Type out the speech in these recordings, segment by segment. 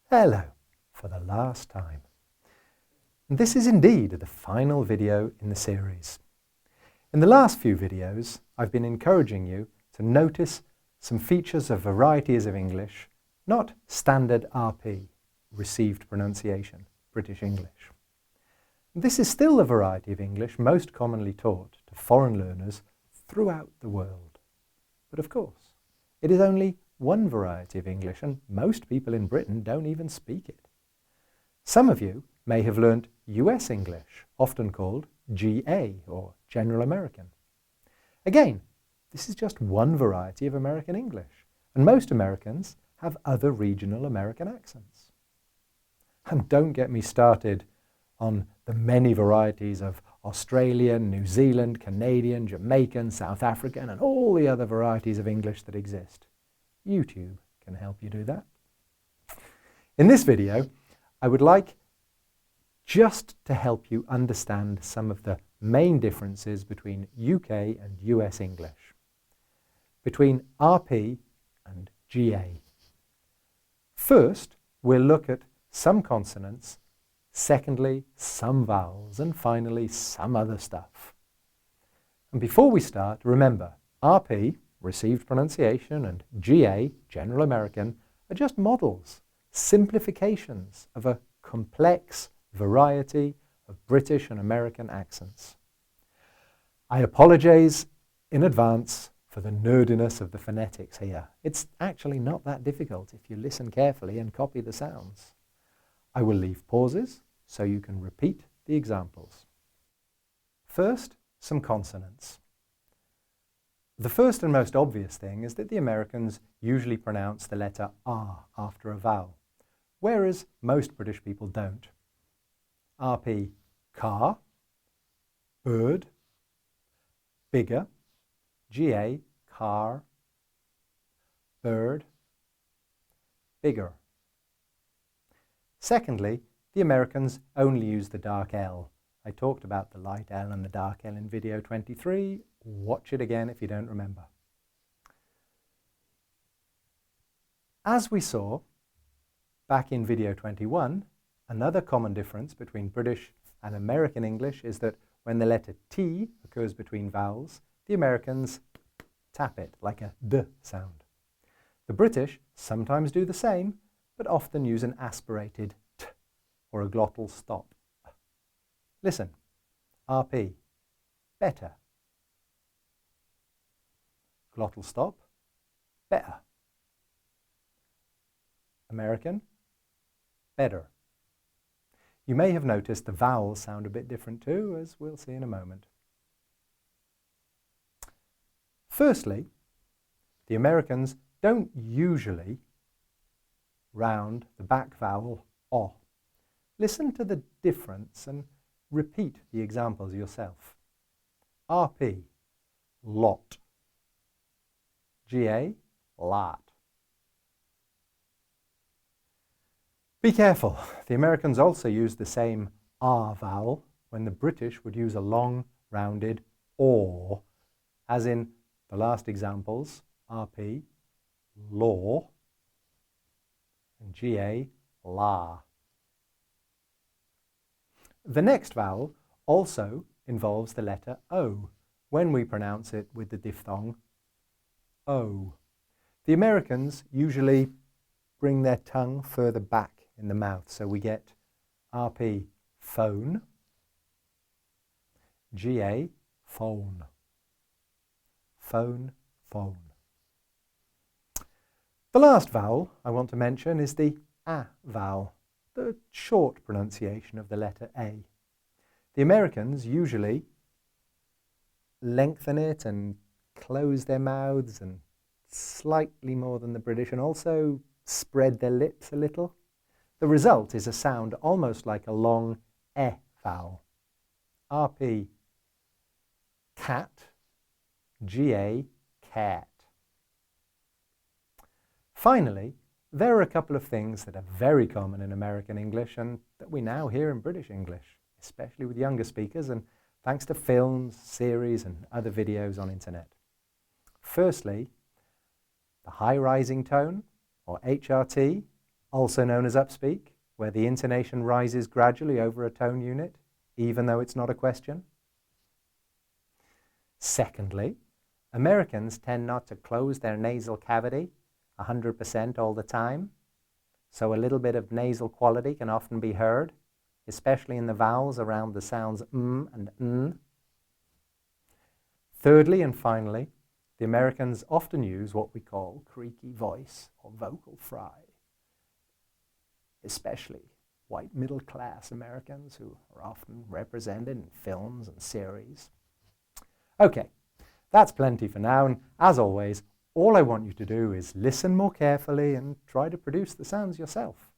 Hello, for the last time. And this is indeed the final video in the series. In the last few videos, I've been encouraging you to notice some features of varieties of English, not standard RP, received pronunciation, British English. This is still the variety of English most commonly taught to foreign learners throughout the world. But of course, it is only one variety of English, and most people in Britain don't even speak it. Some of you may have learnt US English, often called GA or General American. Again, this is just one variety of American English, and most Americans have other regional American accents. And don't get me started on the many varieties of Australian, New Zealand, Canadian, Jamaican, South African, and all the other varieties of English that exist. YouTube can help you do that. In this video, I would like just to help you understand some of the main differences between UK and US English, between RP and GA. First, we'll look at some consonants, secondly, some vowels, and finally, some other stuff. And before we start, remember, RP, received pronunciation, and GA, General American, are just models, simplifications of a complex variety of British and American accents. I apologize in advance for the nerdiness of the phonetics here. It's actually not that difficult if you listen carefully and copy the sounds. I will leave pauses so you can repeat the examples. First, some consonants. The first and most obvious thing is that the Americans usually pronounce the letter R after a vowel, whereas most British people don't. RP, car, bird, bigger, GA, car, bird, bigger. Secondly, the Americans only use the dark L. I talked about the light L and the dark L in video 23. Watch it again if you don't remember. As we saw back in video 21, another common difference between British and American English is that when the letter T occurs between vowels, the Americans tap it like a D sound. The British sometimes do the same, but often use an aspirated T or a glottal stop. Listen, RP, better. Glottal stop, better. American, better. You may have noticed the vowels sound a bit different too, as we'll see in a moment. Firstly, the Americans don't usually round the back vowel O. Listen to the difference and repeat the examples yourself. RP, lot. GA, lot. Be careful, the Americans also use the same R vowel when the British would use a long, rounded OR, as in the last examples, RP, law, and GA, la. The next vowel also involves the letter O when we pronounce it with the diphthong O. The Americans usually bring their tongue further back in the mouth, so we get RP, phone, GA, phone, phone, phone. The last vowel I want to mention is the A vowel, the short pronunciation of the letter A. The Americans usually lengthen it and close their mouths and slightly more than the British, and also spread their lips a little. The result is a sound almost like a long E vowel. RP, cat, GA, cat. Finally, there are a couple of things that are very common in American English and that we now hear in British English, especially with younger speakers and thanks to films, series and other videos on internet. Firstly, the high rising tone, or HRT, also known as upspeak, where the intonation rises gradually over a tone unit, even though it's not a question. Secondly, Americans tend not to close their nasal cavity 100% all the time, so a little bit of nasal quality can often be heard, especially in the vowels around the sounds and n. Thirdly and finally, the Americans often use what we call creaky voice or vocal fry, especially white middle-class Americans who are often represented in films and series. Okay, that's plenty for now, and as always, all I want you to do is listen more carefully and try to produce the sounds yourself.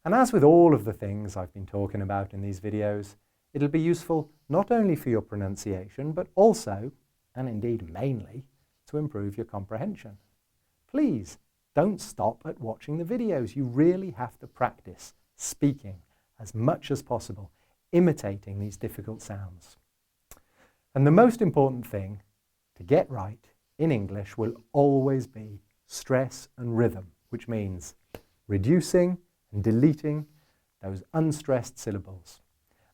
And as with all of the things I've been talking about in these videos, it'll be useful not only for your pronunciation, but also, and indeed mainly, to improve your comprehension. Please don't stop at watching the videos. You really have to practice speaking as much as possible, imitating these difficult sounds. And the most important thing to get right in English will always be stress and rhythm, which means reducing and deleting those unstressed syllables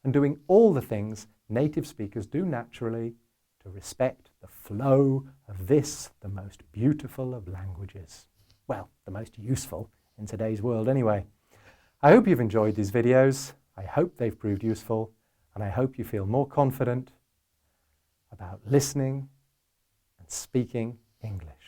and doing all the things native speakers do naturally to respect the flow of this, the most beautiful of languages. Well, the most useful in today's world anyway. I hope you've enjoyed these videos. I hope they've proved useful, and I hope you feel more confident about listening and speaking English.